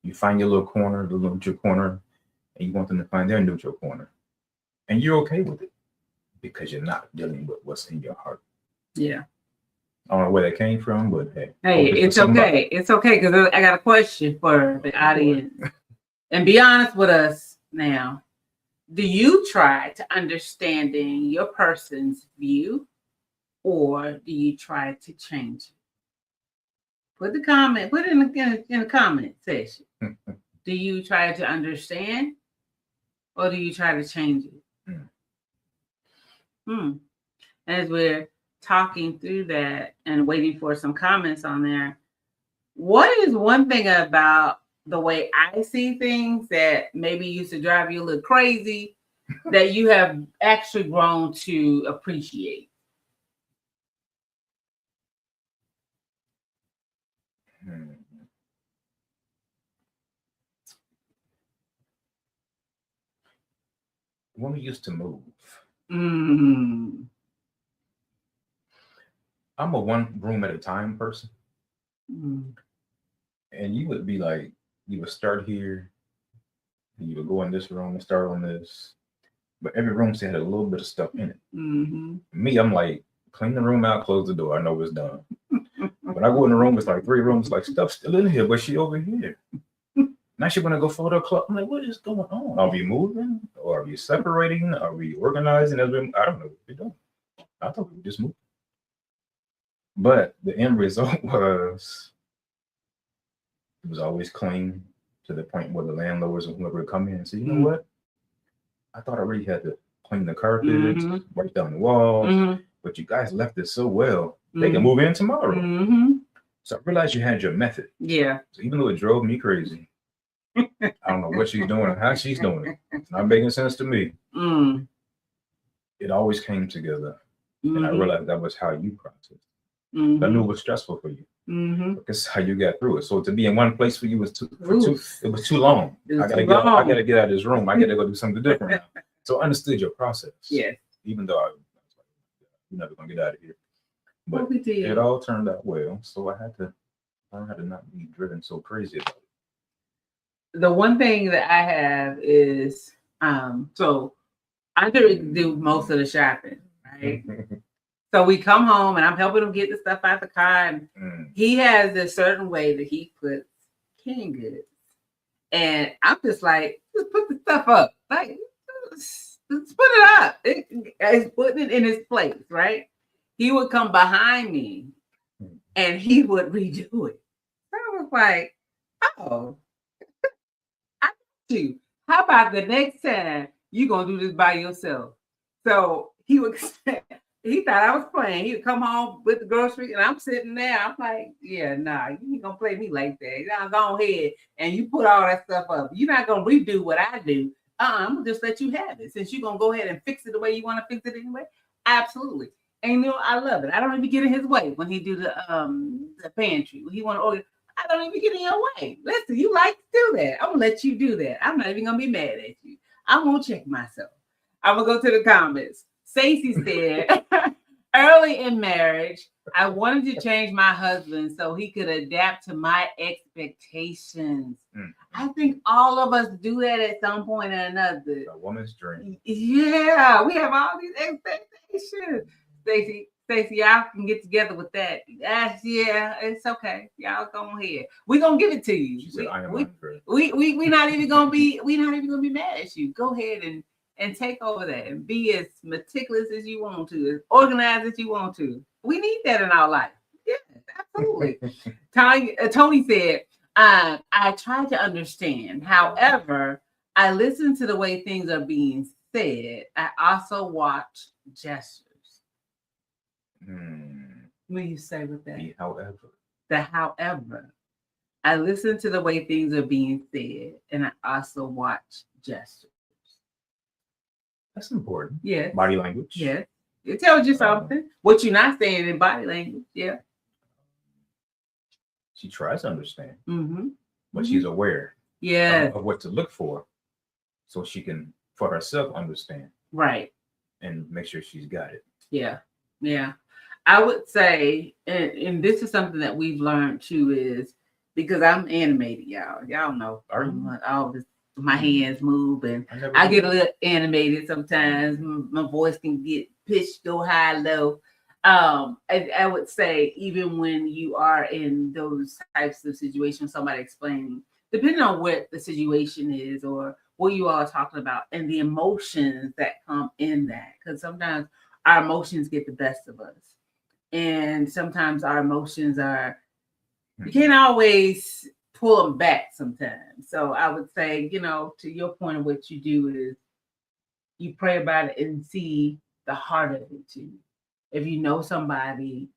Speaker 1: You find your little corner, the little neutral corner, and you want them to find their neutral corner. And you're okay with it because you're not dealing with what's in your heart.
Speaker 2: Yeah.
Speaker 1: I don't know where that came from, but hey.
Speaker 2: Hey, it's okay. It's okay because I got a question for the audience. And be honest with us now. Do you try to understanding your person's view, or do you try to change it? Put it in the comment section. Do you try to understand, or do you try to change it? As we're talking through that and waiting for some comments on there, what is one thing about the way I see things that maybe used to drive you a little crazy that you have actually grown to appreciate?
Speaker 1: When we used to move, I'm a one room at a time person. And you would be like, you would start here, and you would go in this room and start on this. But every room still had a little bit of stuff in it. Me, I'm like, clean the room out, close the door. I know it's done. When I go in the room, it's like 3 rooms, like stuff still in here, but she over here. Now she want to go photo a club. I'm like, what is going on? Are we moving? Or are we separating? Are we organizing? I don't know what we're doing. I thought we were just moving. But the end result was, it was always clean to the point where the landlords and whoever would come in and say, you know what? I thought I already had to clean the carpets, wipe down the walls, but you guys left it so well, they can move in tomorrow. So I realized you had your method.
Speaker 2: Yeah.
Speaker 1: So even though it drove me crazy, I don't know what she's doing or how she's doing it. It's not making sense to me. It always came together. And I realized that was how you processed. I knew it was stressful for you. Because how you got through it. So to be in one place for you was too long. I gotta get out of this room. I gotta go do something different now. So I understood your process.
Speaker 2: Yes.
Speaker 1: Even though I was like, you're never gonna get out of here. But
Speaker 2: we did.
Speaker 1: It all turned out well. So I had to learn how to not be driven so crazy about it.
Speaker 2: The one thing that I have is so I do most of the shopping, right? So we come home and I'm helping him get the stuff out the car. And he has a certain way that he puts canned goods. And I'm just like, just put the stuff up. Like, just put it up. It's putting it in its place, right? He would come behind me and he would redo it. I was like, oh, I got you. How about the next time you gonna do this by yourself? So he would he thought I was playing. He would come home with the groceries and I'm sitting there. I'm like, yeah, nah, you ain't gonna play me like that. Now go ahead and you put all that stuff up. You're not gonna redo what I do. I'm gonna just let you have it. Since you're gonna go ahead and fix it the way you want to fix it anyway. Absolutely. And you know, I love it. I don't even get in his way when he do the pantry. When he want to order, I don't even get in your way. Listen, you like to do that. I'm gonna let you do that. I'm not even gonna be mad at you. I won't check myself. I'm gonna go to the comments. Stacey said, early in marriage, I wanted to change my husband so he could adapt to my expectations. I think all of us do that at some point or another.
Speaker 1: A woman's dream.
Speaker 2: Yeah, we have all these expectations. Stacey, y'all can get together with that. Yeah, it's okay. Y'all go ahead. We're gonna give it to you.
Speaker 1: She said, I am
Speaker 2: we not even gonna be mad at you. Go ahead and take over that and be as meticulous as you want to, as organized as you want to. We need that in our life. Yeah, absolutely. Tony said, I try to understand. However, I listen to the way things are being said. I also watch gestures. What do you say with that? However. I listen to the way things are being said, and I also watch gestures.
Speaker 1: That's important.
Speaker 2: Yes.
Speaker 1: Body language.
Speaker 2: Yes. It tells you something. What you're not saying in body language. Yeah.
Speaker 1: She tries to understand,
Speaker 2: Mm-hmm.
Speaker 1: but she's aware
Speaker 2: Yeah.
Speaker 1: of what to look for, so she can for herself understand
Speaker 2: Right.
Speaker 1: and make sure she's got it.
Speaker 2: Yeah. Yeah. I would say, and this is something that we've learned too, is because I'm animated, y'all. Y'all know.
Speaker 1: Are you?
Speaker 2: All this, my hands move and
Speaker 1: never
Speaker 2: I
Speaker 1: did.
Speaker 2: get a little animated sometimes. My voice can get pitched, go high, low. I would say even when you are in those types of situations, somebody explaining, depending on what the situation is or what you all are talking about and the emotions that come in that, because sometimes our emotions get the best of us. And sometimes our emotions are, you can't always pull them back sometimes. So I would say, to your point of what you do is you pray about it and see the heart of it too. If you know somebody,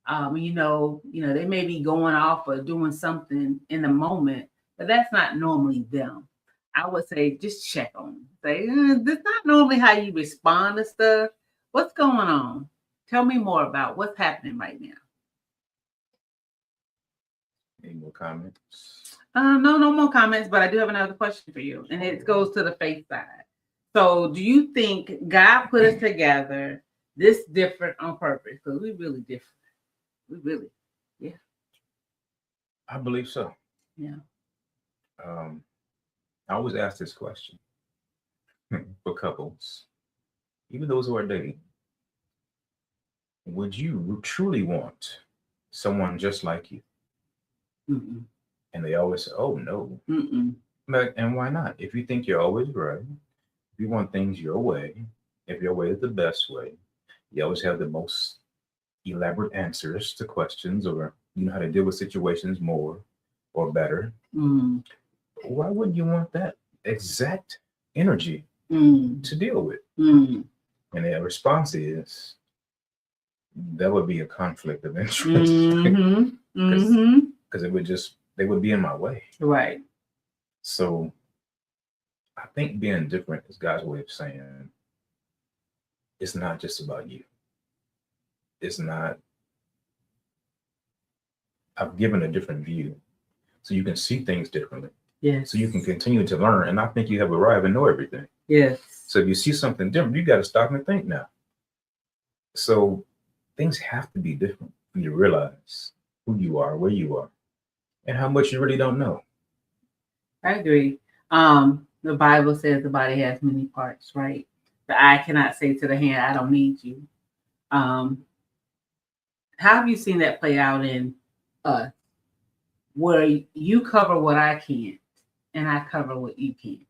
Speaker 2: they may be going off or doing something in the moment, but that's not normally them. I would say just check on them. Say, this is not normally how you respond to stuff. What's going on? Tell me more about what's happening right now.
Speaker 1: Any more comments?
Speaker 2: No more comments, but I do have another question for you, and it goes to the faith side. So, do you think God put us together this different on purpose? Because we're really different. Yeah.
Speaker 1: I believe so.
Speaker 2: Yeah.
Speaker 1: I always ask this question for couples, even those who are dating. Would you truly want someone just like you?
Speaker 2: Mm-mm.
Speaker 1: And they always say, "Oh no."
Speaker 2: Mm-mm.
Speaker 1: And why not? If you think you're always right, if you want things your way, if your way is the best way, you always have the most elaborate answers to questions, or you know how to deal with situations more or better.
Speaker 2: Mm.
Speaker 1: Why wouldn't you want that exact energy to deal with?
Speaker 2: Mm.
Speaker 1: And their response is, that would be a conflict of interest. Because they would be in my way.
Speaker 2: Right.
Speaker 1: So I think being different is God's way of saying it's not just about you. It's not, I've given a different view so you can see things differently.
Speaker 2: Yes.
Speaker 1: So you can continue to learn and not think you have arrived and know everything.
Speaker 2: Yes.
Speaker 1: So if you see something different, you got to stop and think now. So things have to be different when you realize who you are, where you are, and how much you really don't know.
Speaker 2: I agree. The Bible says the body has many parts, right? The eye cannot say to the hand, I don't need you. How have you seen that play out in us? Where you cover what I can't and I cover what you can't?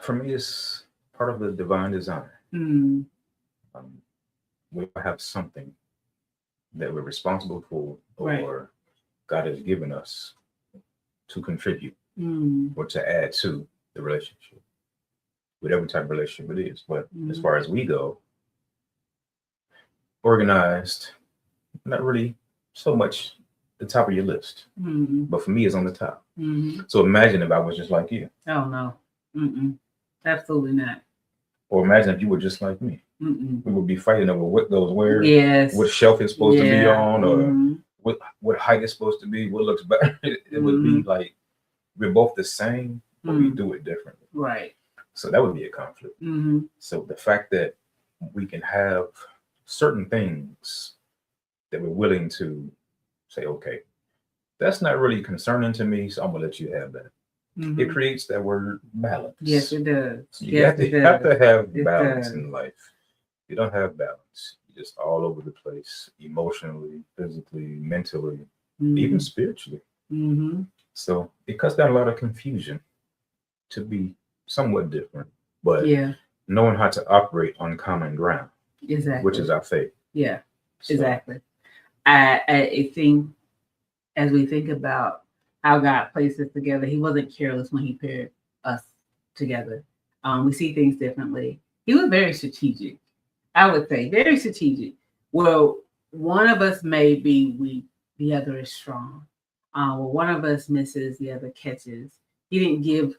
Speaker 1: For me, it's part of the divine design.
Speaker 2: Mm.
Speaker 1: We have something that we're responsible for, or
Speaker 2: Right.
Speaker 1: God has given us to contribute
Speaker 2: Mm.
Speaker 1: or to add to the relationship, whatever type of relationship it is. But as
Speaker 2: Mhm.
Speaker 1: far as we go, organized, not really so much the top of your list,
Speaker 2: Mm.
Speaker 1: but for me, it's on the top.
Speaker 2: Mm.
Speaker 1: So imagine if I was just like you,
Speaker 2: Oh, no. Mm-mm. Absolutely not.
Speaker 1: or imagine if you were just like me.
Speaker 2: Mm-mm.
Speaker 1: We would be fighting over what goes where,
Speaker 2: Yes.
Speaker 1: what shelf it's supposed to be on, or
Speaker 2: Mhm.
Speaker 1: what height it's supposed to be, what looks better. It would be like we're both the same, but we do it differently.
Speaker 2: Right.
Speaker 1: So that would be a conflict.
Speaker 2: Mm-hmm.
Speaker 1: So the fact that we can have certain things that we're willing to say, okay, that's not really concerning to me, so I'm gonna let you have that.
Speaker 2: Mm-hmm.
Speaker 1: It creates that word balance.
Speaker 2: Yes, it does.
Speaker 1: So you
Speaker 2: Yes,
Speaker 1: have to
Speaker 2: it
Speaker 1: have
Speaker 2: does.
Speaker 1: to have
Speaker 2: It
Speaker 1: balance
Speaker 2: does.
Speaker 1: in life. If you don't have balance, you're just all over the place, emotionally, physically, mentally, even spiritually.
Speaker 2: Mm-hmm.
Speaker 1: So it cuts down a lot of confusion to be somewhat different, but
Speaker 2: Yeah,
Speaker 1: knowing how to operate on common ground,
Speaker 2: exactly.
Speaker 1: which is our faith.
Speaker 2: Yeah,
Speaker 1: So,
Speaker 2: exactly. I think as we think about how God placed us together, He wasn't careless when He paired us together. We see things differently. He was very strategic. I would say very strategic. Well, one of us may be weak, the other is strong. Well, one of us misses, the other catches. He didn't give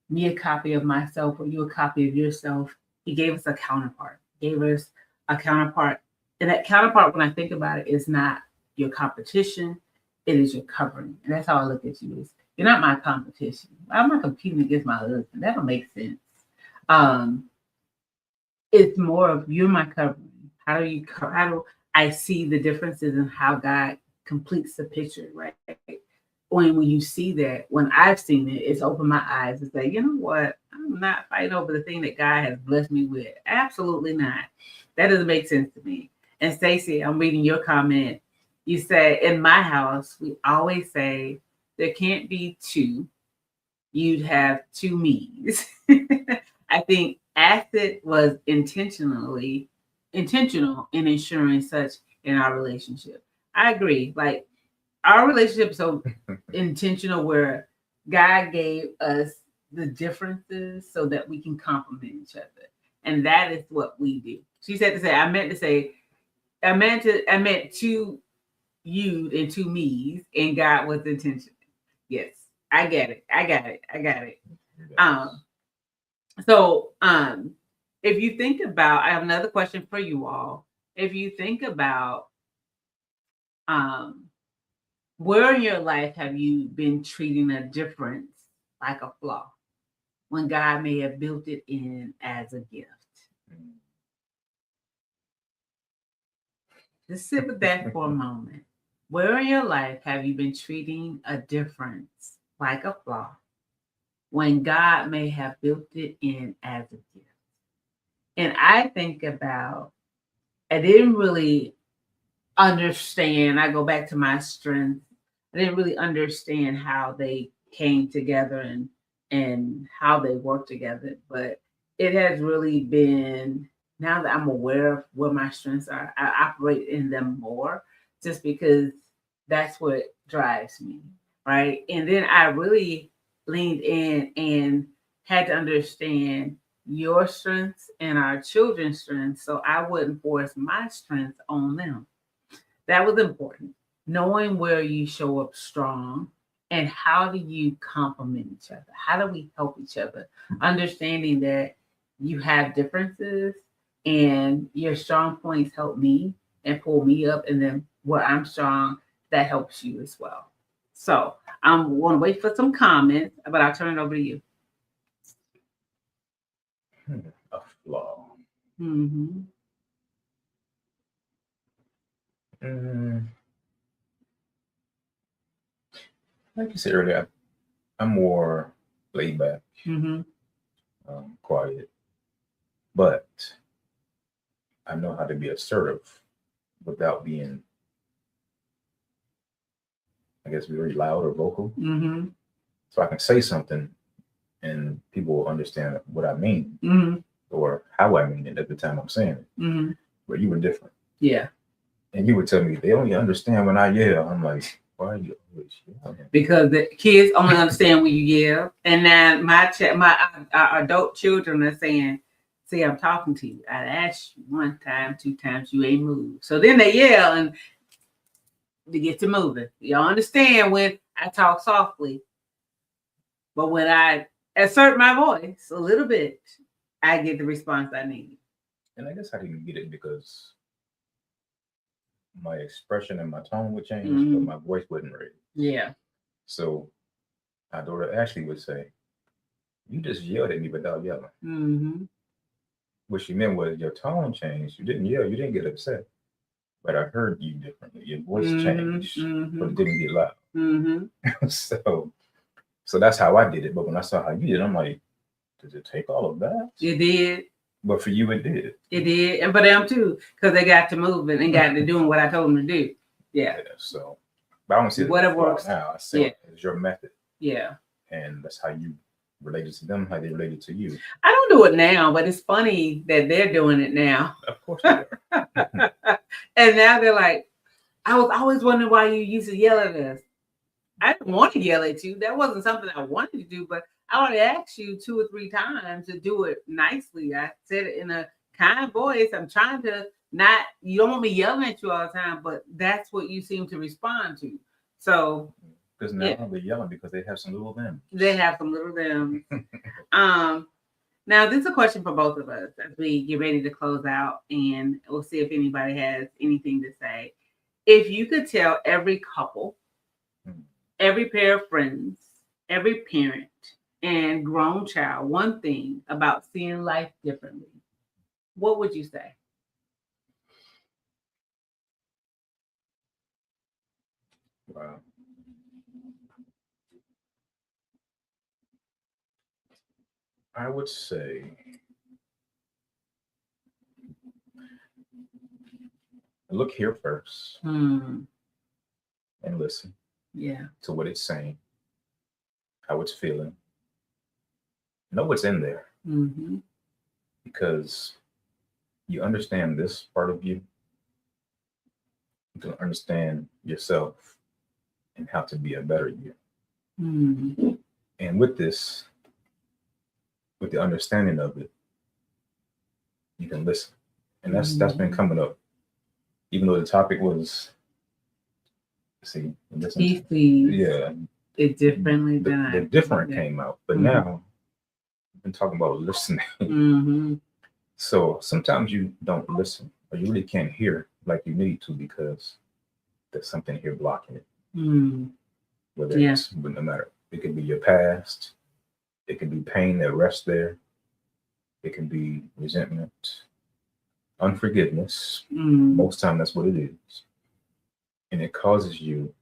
Speaker 2: me a copy of myself or you a copy of yourself. He gave us a counterpart. Gave us a counterpart. And that counterpart, when I think about it, is not your competition. It is your covering. And that's how I look at you. Is you're not my competition. I'm not competing against my husband. That don't make sense. It's more of you're my covering. How do I see the differences in how God completes the picture, right? When you see that, when I've seen it, it's opened my eyes to say, you know what? I'm not fighting over the thing that God has blessed me with. Absolutely not. That doesn't make sense to me. And Stacey, I'm reading your comment. You said, in my house, we always say there can't be two. You'd have two me's. I think Acid was intentional in ensuring such in our relationship. I agree. Like our relationship is so intentional where God gave us the differences so that we can complement each other. And that is what we do. She said to say, I meant two you and two me's, and God was intentional. Yes, I get it. I got it. So if you think about, I have another question for you all. If you think about where in your life have you been treating a difference like a flaw when God may have built it in as a gift? Just sit with that for a moment. Where in your life have you been treating a difference like a flaw when God may have built it in as a gift? And I think about, I didn't really understand. I go back to my strengths. I didn't really understand how they came together and how they work together. But it has really been, now that I'm aware of where my strengths are, I operate in them more just because that's what drives me, right? And then I really leaned in and had to understand your strengths and our children's strengths so I wouldn't force my strengths on them. That was important. Knowing where you show up strong and how do you complement each other? How do we help each other? Understanding that you have differences and your strong points help me and pull me up, and then where I'm strong, that helps you as well. So I'm going to wait for some comments, but I'll turn it over to you.
Speaker 1: A flaw.
Speaker 2: Mm-hmm.
Speaker 1: Like you said earlier, I'm more laid back,
Speaker 2: Mm-hmm.
Speaker 1: quiet, but I know how to be assertive without being, I guess, very loud or vocal.
Speaker 2: Mm-hmm.
Speaker 1: So I can say something and people will understand what I mean
Speaker 2: Mm-hmm.
Speaker 1: or how I mean it at the time I'm saying it.
Speaker 2: Mm-hmm.
Speaker 1: But you were different.
Speaker 2: Yeah.
Speaker 1: And you would tell me, they only understand when I yell. I'm like, why are you always yelling?
Speaker 2: Because the kids only understand when you yell. And now my adult children are saying, see, I'm talking to you. I asked you 1 time, 2 times, you ain't moved. So then they yell and they get to moving. Y'all understand when I talk softly. But when I assert my voice a little bit, I get the response I need.
Speaker 1: And I guess I didn't get it because my expression and my tone would change, but my voice wouldn't raise.
Speaker 2: Yeah.
Speaker 1: So my daughter Ashley would say, you just yelled at me without yelling.
Speaker 2: Mm-hmm.
Speaker 1: What she meant was your tone changed. You didn't yell, you didn't get upset. But I heard you differently. Your voice changed, but it didn't get loud.
Speaker 2: Mm-hmm.
Speaker 1: So that's how I did it. But when I saw how you did, I'm like, does it take all of that?
Speaker 2: It did.
Speaker 1: But for you, it did.
Speaker 2: It did. And for them too, because they got to moving and got to doing what I told them to do. Yeah.
Speaker 1: So, but I don't see it
Speaker 2: Whatever
Speaker 1: as a flaw
Speaker 2: works.
Speaker 1: now. I see it as your method.
Speaker 2: Yeah.
Speaker 1: And that's how you related to them, how they related to you.
Speaker 2: I don't do it now, but it's funny that they're doing it now.
Speaker 1: Of course they are.
Speaker 2: And now they're like, I was always wondering why you used to yell at us. I didn't want to yell at you. That wasn't something I wanted to do, but I already asked you 2 or 3 times to do it nicely. I said it in a kind voice. I'm trying to not, you don't want me yelling at you all the time, but that's what you seem to respond to. So
Speaker 1: Because now
Speaker 2: Yeah.
Speaker 1: they're yelling because they have some little them.
Speaker 2: They have some little them. Now this is a question for both of us as we get ready to close out, and we'll see if anybody has anything to say. If you could tell every couple, every pair of friends, every parent, and grown child one thing about seeing life differently, what would you say?
Speaker 1: Wow. I would say look here first and listen
Speaker 2: Yeah.
Speaker 1: to what it's saying, how it's feeling. Know what's in there
Speaker 2: Mm-hmm.
Speaker 1: because you understand this part of you. You can understand yourself and how to be a better you.
Speaker 2: Mm-hmm.
Speaker 1: And with this, with the understanding of it, you can listen. And that's been coming up. Even though the topic was, listen,
Speaker 2: He sees
Speaker 1: yeah,
Speaker 2: it differently
Speaker 1: the,
Speaker 2: than
Speaker 1: the
Speaker 2: I
Speaker 1: different
Speaker 2: do.
Speaker 1: came out, but
Speaker 2: Mhm.
Speaker 1: now we've been talking about listening.
Speaker 2: Mm-hmm.
Speaker 1: So sometimes you don't listen, or you really can't hear like you need to because there's something here blocking it.
Speaker 2: Mm.
Speaker 1: Whether
Speaker 2: Yeah.
Speaker 1: it's, but no matter, it could be your past, it could be pain that rests there, it can be resentment, unforgiveness.
Speaker 2: Mm.
Speaker 1: Most time that's what it is, and it causes you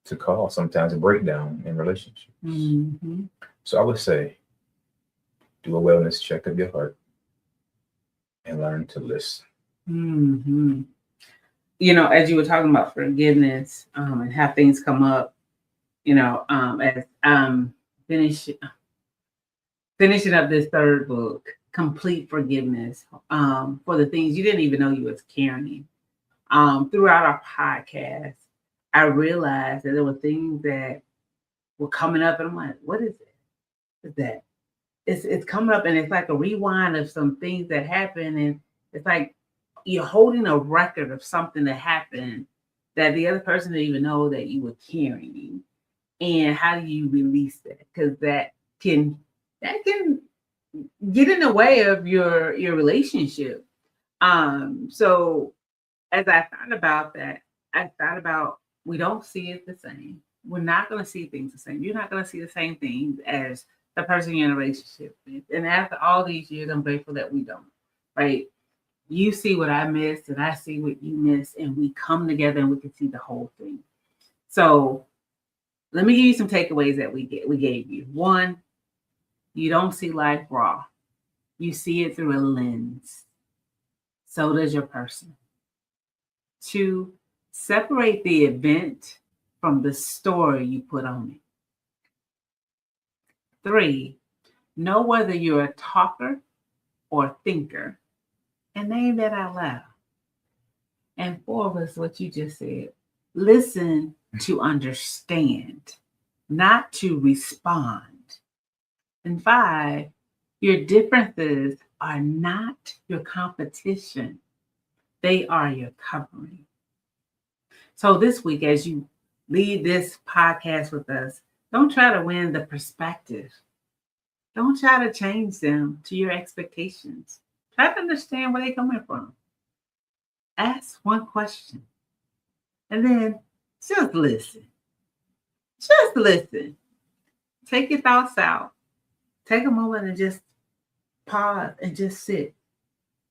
Speaker 1: to cause sometimes a breakdown in relationships.
Speaker 2: Mm-hmm.
Speaker 1: So I would say, do a wellness check of your heart and learn to listen.
Speaker 2: Mm-hmm. You know, as you were talking about forgiveness, and how things come up, you know, as finishing up this third book, Complete Forgiveness, for the things you didn't even know you was carrying. Throughout our podcast, I realized that there were things that were coming up, and I'm like, what is it? What's that? It's coming up, and it's like a rewind of some things that happened, and it's like you're holding a record of something that happened that the other person didn't even know that you were carrying. And how do you release that? Because that can get in the way of your relationship. So as I thought about that, I thought about we don't see it the same. We're not going to see things the same. You're not going to see the same things as the person you're in a relationship with. And after all these years, I'm grateful that we don't. Right? You see what I missed, and I see what you missed, and we come together and we can see the whole thing. So let me give you some takeaways that we gave you. One, you don't see life raw. You see it through a lens. So does your person. Two, separate the event from the story you put on it. Three, know whether you're a talker or a thinker and name that out loud. And four was what you just said. Listen to understand, not to respond. And five, your differences are not your competition. They are your covering. So this week, as you lead this podcast with us, don't try to win the perspective. Don't try to change them to your expectations. Try to understand where they're coming from. Ask one question. And then just listen. Just listen. Take your thoughts out. Take a moment and just pause and just sit.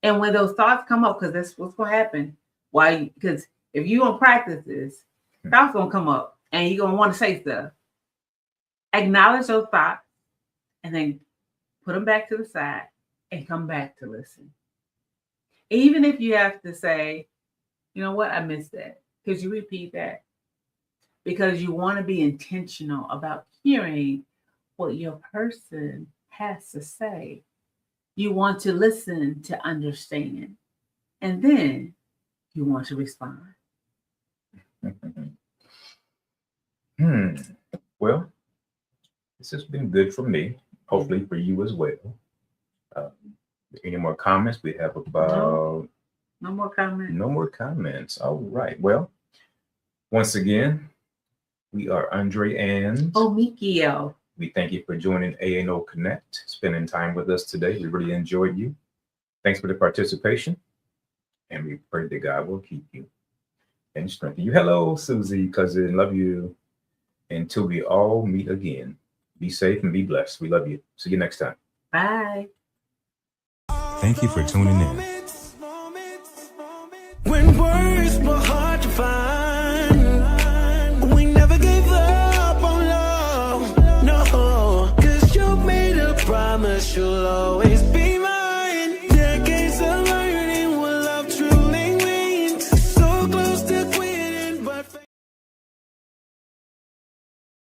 Speaker 2: And when those thoughts come up, because that's what's going to happen, because if you don't practice this, thoughts going to come up and you're going to want to say stuff. Acknowledge those thoughts and then put them back to the side and come back to listen. Even if you have to say, you know what, I missed that. Could you repeat that? Because you want to be intentional about hearing what your person has to say. You want to listen to understand. And then you want to respond.
Speaker 1: Well, this has been good for me. Hopefully for you as well. Any more comments? We have about
Speaker 2: No more comments.
Speaker 1: no more comments. All right. Well, Once again, we are Andre and
Speaker 2: Mikio.
Speaker 1: we thank you for joining ANO Connect, spending time with us today. We really enjoyed you. Thanks for the participation. And we pray that God will keep you and strengthen you. Hello, Susie, cousin. Love you. Until we all meet again, be safe and be blessed. We love you. See you next time.
Speaker 2: Bye.
Speaker 1: Thank you for tuning in.